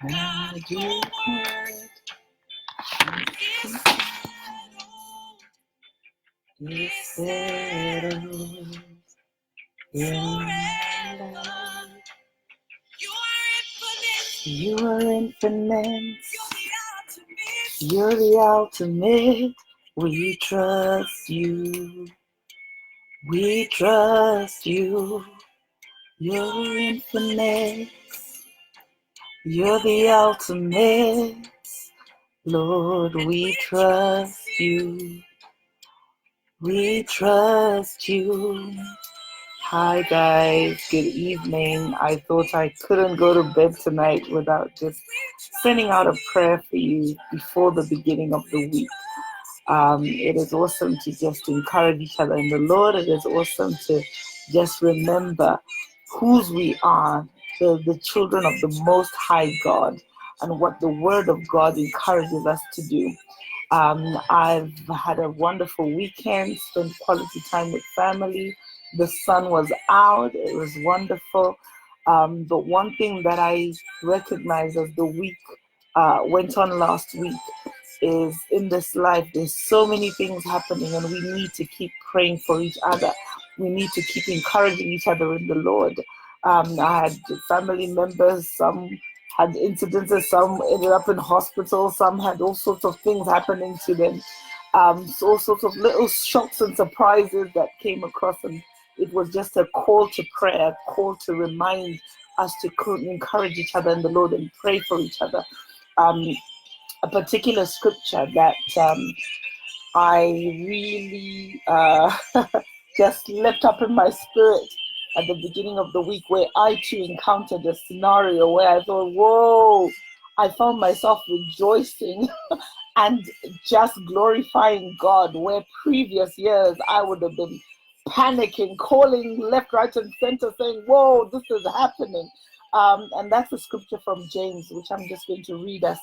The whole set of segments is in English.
And you is settled in my life. You are infinite. You're the ultimate. We trust you. We trust you. You're infinite. You're the ultimate. Lord, we trust you. We trust you. Hi guys, good evening. I thought I couldn't go to bed tonight without just sending out a prayer for you before the beginning of the week. It is awesome to just encourage each other in the Lord. It is awesome to just remember whose we are, the children of the Most High God, and what the Word of God encourages us to do. I've had a wonderful weekend, spent quality time with family. The sun was out, it was wonderful. But one thing that I recognized as the week went on last week is in this life, there's so many things happening, and we need to keep praying for each other. We need to keep encouraging each other in the Lord. I had family members, some had incidences, some ended up in hospital, some had all sorts of things happening to them. So all sorts of little shocks and surprises that came across, and it was just a call to prayer, a call to remind us to encourage each other in the Lord and pray for each other. A particular scripture that I really just leapt up in my spirit at the beginning of the week, where I too encountered a scenario where I thought, whoa, I found myself rejoicing and just glorifying God, where previous years I would have been panicking, calling left, right, and center, saying, whoa, this is happening. And that's a scripture from James, which I'm just going to read us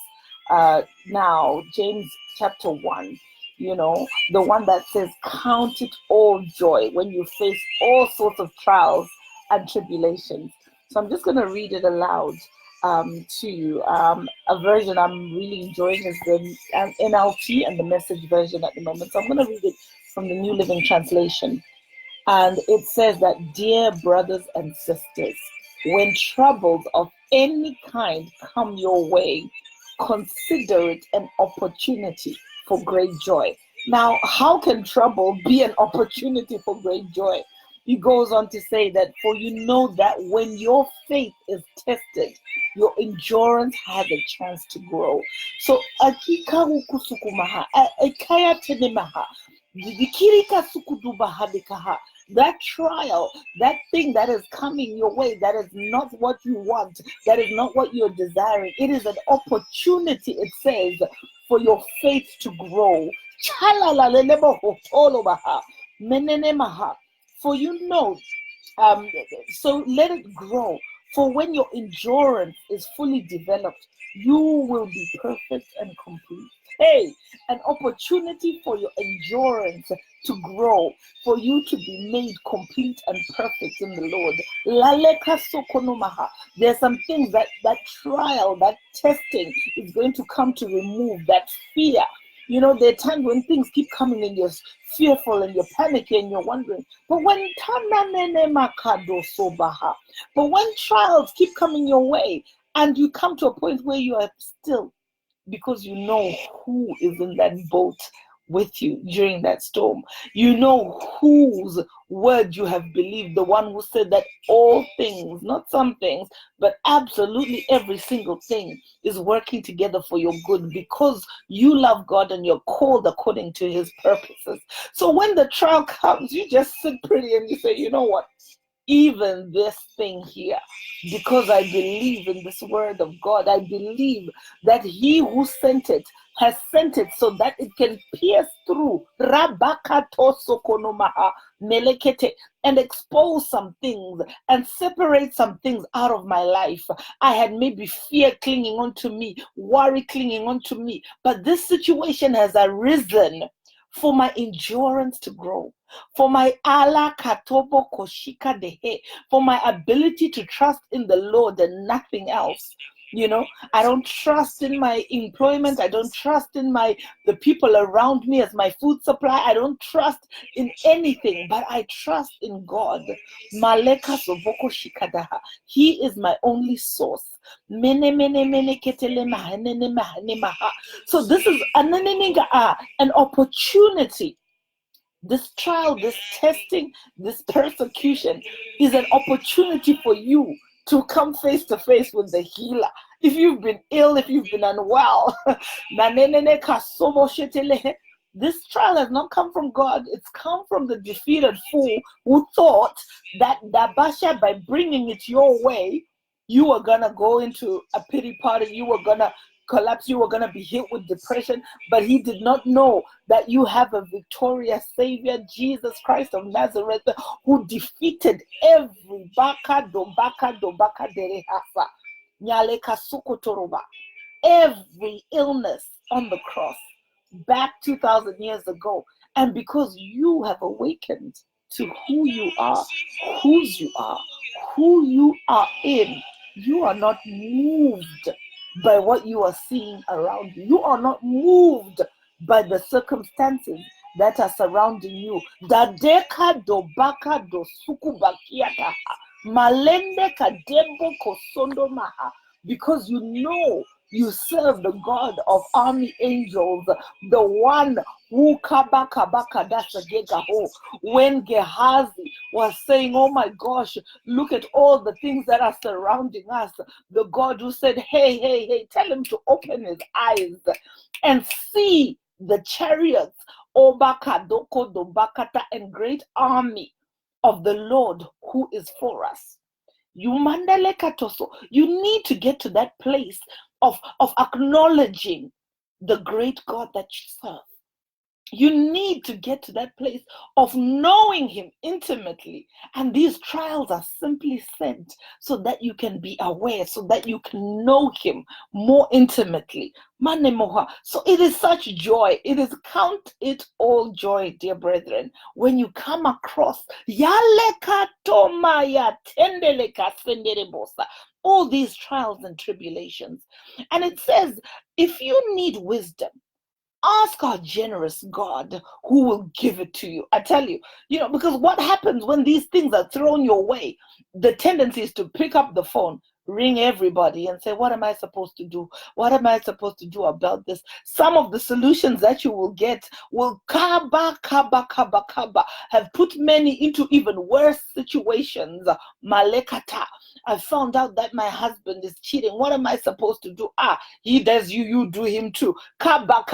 now. James chapter 1. The one that says, count it all joy when you face all sorts of trials and tribulations. So I'm just going to read it aloud to you. A version I'm really enjoying is the NLT and the Message version at the moment. So I'm going to read it from the New Living Translation. And it says that, dear brothers and sisters, when troubles of any kind come your way, consider it an opportunity for great joy. Now, how can trouble be an opportunity for great joy? He goes on to say that, for you know that when your faith is tested, your endurance has a chance to grow. So, akika hukusukumaha, akaya tenemaha, vikirika sukudubahadikaha. That trial, that thing that is coming your way, that is not what you want, that is not what you're desiring. It is an opportunity, it says, for your faith to grow. For you know, so let it grow. For when your endurance is fully developed, you will be perfect and complete. Hey, an opportunity for your endurance to grow, for you to be made complete and perfect in the Lord. There's some things that trial, that testing is going to come to remove that fear. There are times when things keep coming and you're fearful and you're panicking and you're wondering. But when trials keep coming your way and you come to a point where you are still, because you know who is in that boat with you during that storm. You know whose word you have believed, the one who said that all things, not some things, but absolutely every single thing is working together for your good, because you love God and you're called according to his purposes. So when the trial comes, you just sit pretty and you say, you know what? Even this thing here, because I believe in this word of God, I believe that he who sent it has sent it so that it can pierce through and expose some things and separate some things out of my life. I had maybe fear clinging on to me, worry clinging on to me, but this situation has arisen for my endurance to grow, for my ala katobo koshika dehe, for my ability to trust in the Lord and nothing else. I don't trust in my employment. I don't trust in the people around me as my food supply. I don't trust in anything, but I trust in God. Maleka Soboko Shikadaha. He is my only source. Mene mene mene ketele mahanene mahane maha. So this is an opportunity. This trial, this testing, this persecution is an opportunity for you to come face to face with the healer. If you've been ill, if you've been unwell, this trial has not come from God. It's come from the defeated fool who thought that Dabasha, by bringing it your way, you were going to go into a pity party. You were going to collapse. You were going to be hit with depression. But he did not know that you have a victorious Savior, Jesus Christ of Nazareth, who defeated every baka derehasa, nyaleka sukotoroba, every illness on the cross back 2,000 years ago. And because you have awakened to who you are, whose you are, who you are in, you are not moved by what you are seeing around you. You are not moved by the circumstances that are surrounding you. Dadeka do baka do suku bakiata, malende kadebo kosondo maha, because you know you serve the God of army angels, the one who when Gehazi was saying, oh my gosh, look at all the things that are surrounding us, the God who said, hey, tell him to open his eyes and see the chariots, Obaka Doko Dobakata, and great army of the Lord who is for us. You need to get to that place of acknowledging the great God that you serve. You need to get to that place of knowing him intimately. And these trials are simply sent so that you can be aware, so that you can know him more intimately. So it is such joy. It is count it all joy, dear brethren, when you come across all these trials and tribulations. And it says, if you need wisdom, ask our generous God who will give it to you. I tell you, because what happens when these things are thrown your way, the tendency is to pick up the phone, ring everybody and say, what am I supposed to do? What am I supposed to do about this? Some of the solutions that you will get will have put many into even worse situations. Malekata. I found out that my husband is cheating. What am I supposed to do? He does you do him too. Kaba.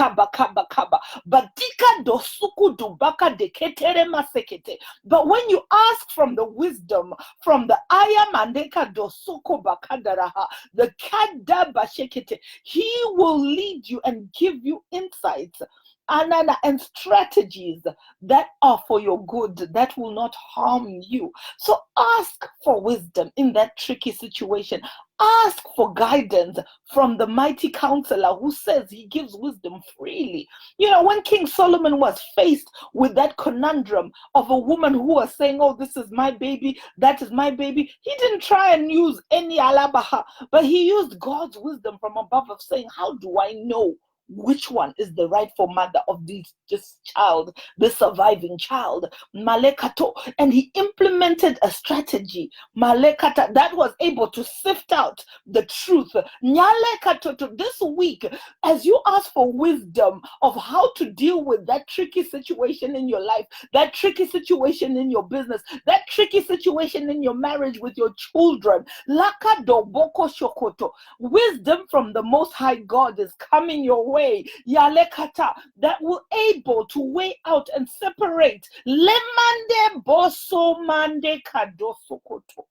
But tika dosuku dubaka deketere masekete. But when you ask from the wisdom, from the ayamandeka dosuko bakadaraha, the kadaba shekete, he will lead you and give you insights and strategies that are for your good, that will not harm you. So ask for wisdom in that tricky situation. Ask for guidance from the mighty counselor who says he gives wisdom freely. When King Solomon was faced with that conundrum of a woman who was saying, oh, this is my baby, that is my baby, he didn't try and use any alabaha, but he used God's wisdom from above of saying, how do I know which one is the rightful mother of this child, the surviving child? Malekato. And he implemented a strategy, Malekata, that was able to sift out the truth. Nyalekato. This week, as you ask for wisdom of how to deal with that tricky situation in your life, that tricky situation in your business, that tricky situation in your marriage with your children, Lakado Boko Shokoto, wisdom from the Most High God is coming your way, Yalekata, that will able to weigh out and separate Lemande Boso Mande Kadosokoto,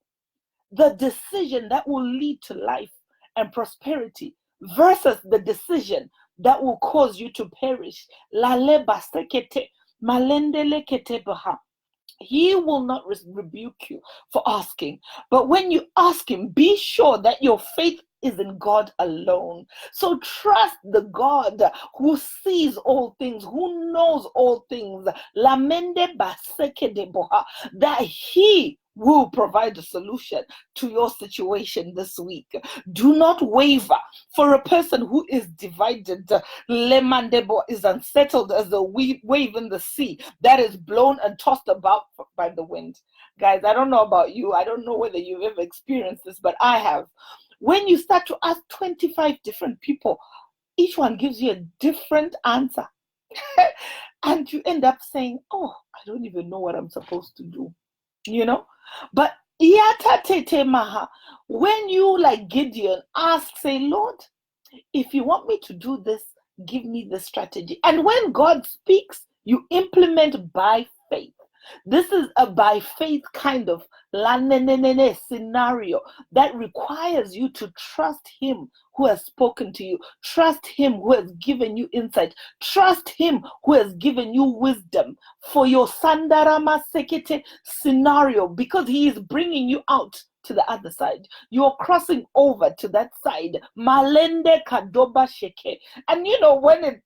the decision that will lead to life and prosperity versus the decision that will cause you to perish. Laleba sekete malendele ketebaha. He will not rebuke you for asking. But when you ask him, be sure that your faith is in God alone. So trust the God who sees all things, who knows all things. Lamende baseke deboha, that he will provide a solution to your situation this week. Do not waver. For a person who is divided, Lemandebo is unsettled as a wave in the sea that is blown and tossed about by the wind. Guys, I don't know about you. I don't know whether you've ever experienced this, but I have. When you start to ask 25 different people, each one gives you a different answer. And you end up saying, oh, I don't even know what I'm supposed to do. But when you, like Gideon, ask, say, Lord, if you want me to do this, give me the strategy. And when God speaks, you implement by faith. This is a by faith kind of scenario that requires you to trust him who has spoken to you. Trust him who has given you insight. Trust him who has given you wisdom for your Sandarama Sekete scenario, because he is bringing you out to the other side. You're crossing over to that side. Malende kadoba sheke. And when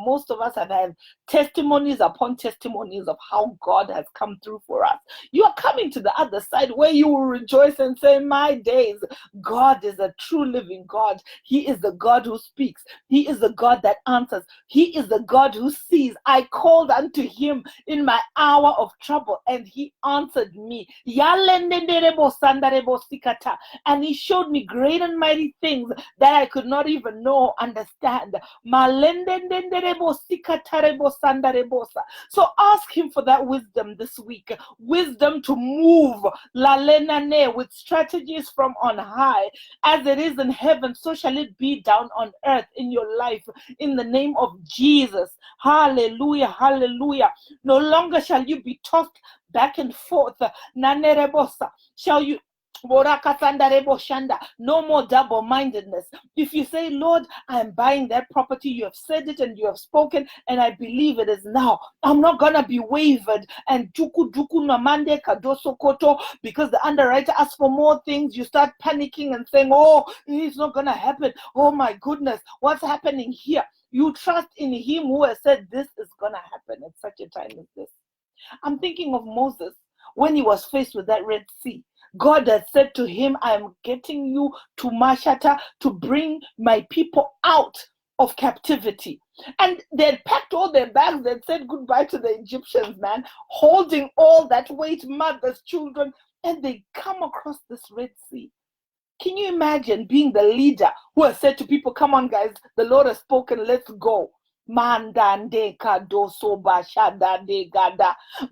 most of us have had testimonies upon testimonies of how God has come through for us. You are coming to the other side where you will rejoice and say, my days, God is a true living God. He is the God who speaks. He is the God that answers. He is the God who sees. I called unto him in my hour of trouble and he answered me. And he showed me great and mighty things that I could not even know or understand. So ask him for that wisdom this week. Wisdom to move with strategies from on high. As it is in heaven, so shall it be down on earth in your life. In the name of Jesus. Hallelujah. Hallelujah. No longer shall you be tossed back and forth. Shall you no more double-mindedness. If you say, Lord, I'm buying that property, you have said it and you have spoken, and I believe it is now. I'm not gonna be wavered and duku namande kadosokoto because the underwriter asks for more things. You start panicking and saying, oh, it's not gonna happen. Oh my goodness, what's happening here? You trust in him who has said this is gonna happen at such a time as this. I'm thinking of Moses when he was faced with that Red Sea. God had said to him, I am getting you to Mashata to bring my people out of captivity. And they'd packed all their bags, they'd said goodbye to the Egyptians, man, holding all that weight, mothers, children, and they come across this Red Sea. Can you imagine being the leader who has said to people, come on guys, the Lord has spoken, let's go.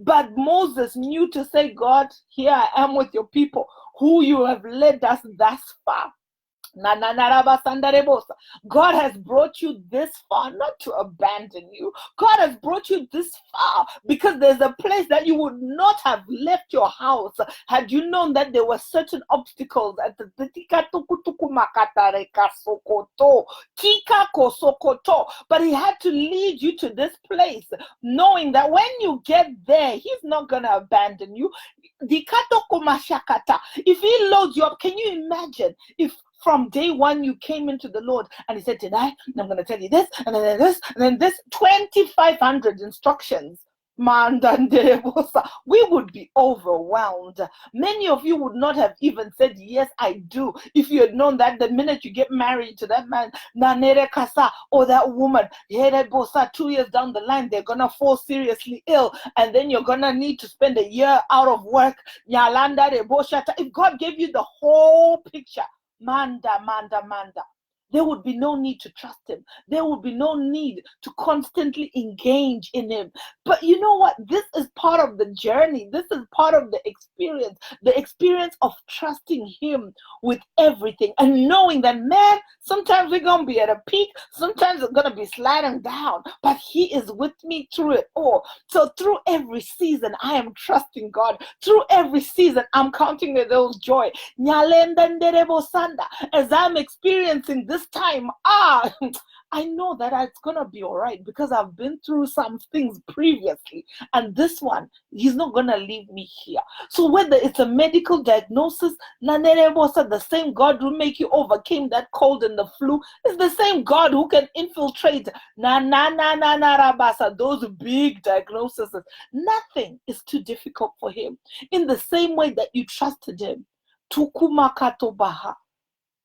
But Moses knew to say, God, here I am with your people, who you have led us thus far. God has brought you this far not to abandon you. God has brought you this far because there's a place that you would not have left your house had you known that there were certain obstacles at the but he had to lead you to this place, knowing that when you get there, he's not gonna abandon you. If he loads you up, can you imagine if from day one you came into the Lord and he said, tonight I'm going to tell you this and then this and then this, 2,500 instructions. We would be overwhelmed. Many of you would not have even said, yes, I do, if you had known that the minute you get married to that man or that woman, 2 years down the line, they're going to fall seriously ill and then you're going to need to spend a year out of work. If God gave you the whole picture, Manda, there would be no need to trust him. There would be no need to constantly engage in him. But you know what? This is part of the journey. This is part of the experience of trusting him with everything and knowing that, man, sometimes we're going to be at a peak. Sometimes it's going to be sliding down, but he is with me through it all. So through every season, I am trusting God. Through every season, I'm counting with those joy. As I'm experiencing this time, I know that it's going to be all right because I've been through some things previously. And this one, he's not going to leave me here. So whether it's a medical diagnosis, the same God who make you overcame that cold and the flu is the same God who can infiltrate those big diagnoses. Nothing is too difficult for him. In the same way that you trusted him,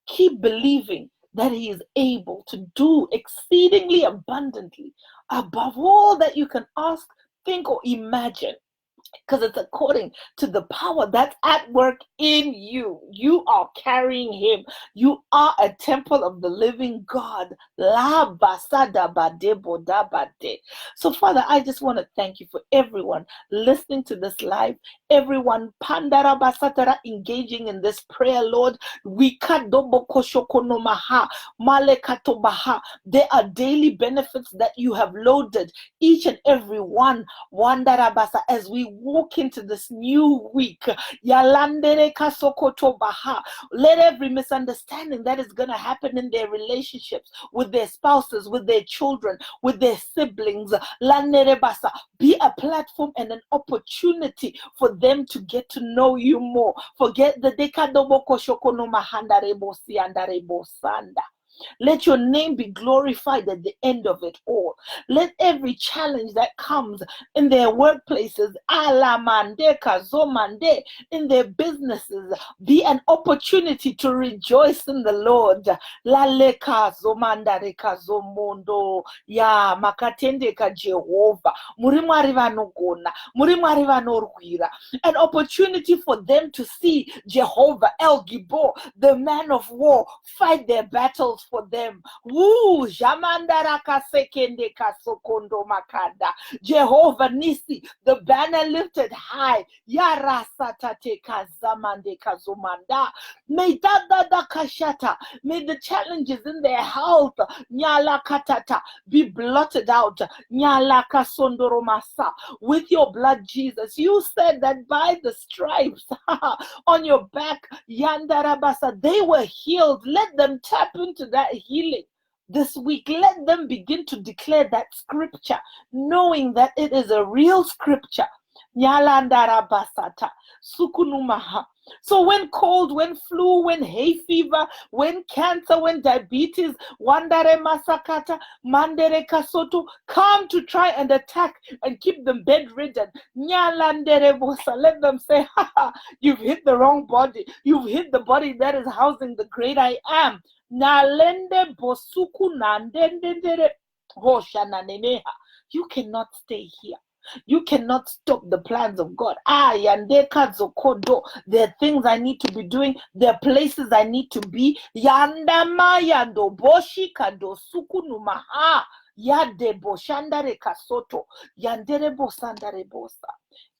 keep believing that he is able to do exceedingly abundantly above all that you can ask, think, or imagine. Because it's according to the power that's at work in you. You are carrying him. You are a temple of the living God. So, Father, I just want to thank you for everyone listening to this live, everyone engaging in this prayer, Lord. There are daily benefits that you have loaded each and every one as we walk into this new week. Let every misunderstanding that is going to happen in their relationships, with their spouses, with their children, with their siblings, be a platform and an opportunity for them to get to know you more. Forget the dekadoboko shokono mahanda rebosi andarebo sanda. Let your name be glorified at the end of it all. Let every challenge that comes in their workplaces, in their businesses, be an opportunity to rejoice in the Lord. Ya makatende ka Jehovah. An opportunity for them to see Jehovah El Gibor, the man of war, fight their battles for them. Woo, Jamandaraka sekende kasokondo makanda. Jehovah Nisi, the banner lifted high. Yarasatate kazamande kazumanda. May dadada kashata. May the challenges in their health, nyala katata, be blotted out. Nyala kasondoromasa. With your blood, Jesus. You said that by the stripes on your back, yandarabasa, they were healed. Let them tap into that healing this week. Let them begin to declare that scripture, knowing that it is a real scripture. Nyalandarabasata, sukunumaha. So when cold, when flu, when hay fever, when cancer, when diabetes, wandare masakata, mandere kasoto, come to try and attack and keep them bedridden. Nyalandere bosa. Let them say, you've hit the wrong body. You've hit the body that is housing the great I am. Nalende bosuku nandendere hoshana neneha. You cannot stay here. You cannot stop the plans of God. There are things I need to be doing. There are places I need to be. Yandama yando boshi kado sukunumaha. Yade boshandare kasoto. Yandere bosandare bosa.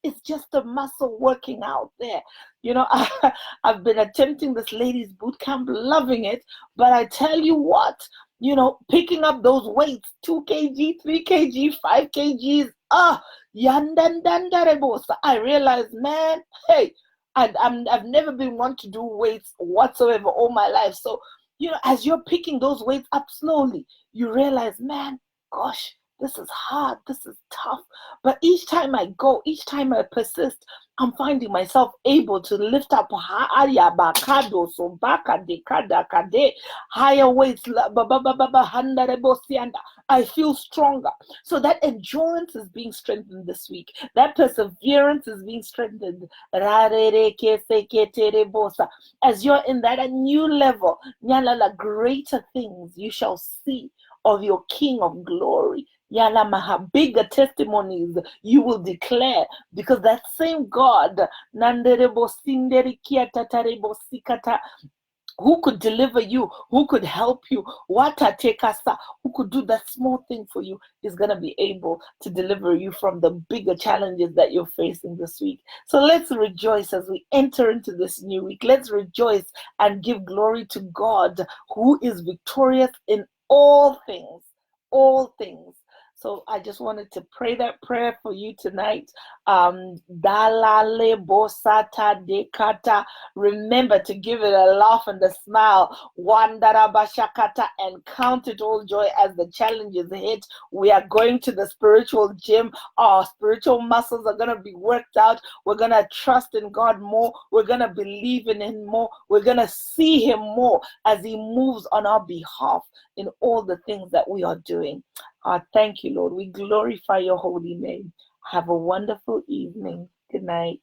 It's just a muscle working out there. You know, I've been attempting this ladies boot camp, loving it. But I tell you what, you know, picking up those weights, 2 kg, 3 kg, 5 kgs, I realized, man, hey, I've never been one to do weights whatsoever all my life. So, you know, as you're picking those weights up slowly, you realize, man, gosh, this is hard, this is tough. But each time I go, each time I persist, I'm finding myself able to lift up higher weights. I feel stronger. So that endurance is being strengthened this week. That perseverance is being strengthened. As you're in that new level, greater things you shall see of your King of glory. Bigger testimonies you will declare, because that same God who could deliver you, who could help you, who could do that small thing for you, is going to be able to deliver you from the bigger challenges that you're facing this week. So let's rejoice as we enter into this new week. Let's rejoice and give glory to God, who is victorious in all things. All things. So I just wanted to pray that prayer for you tonight. Dalale bosata dekata. Remember to give it a laugh and a smile. Wandarabashakata, and count it all joy as the challenges hit. We are going to the spiritual gym. Our spiritual muscles are going to be worked out. We're going to trust in God more. We're going to believe in Him more. We're going to see Him more as He moves on our behalf in all the things that we are doing. Thank you, Lord. We glorify your holy name. Have a wonderful evening. Good night.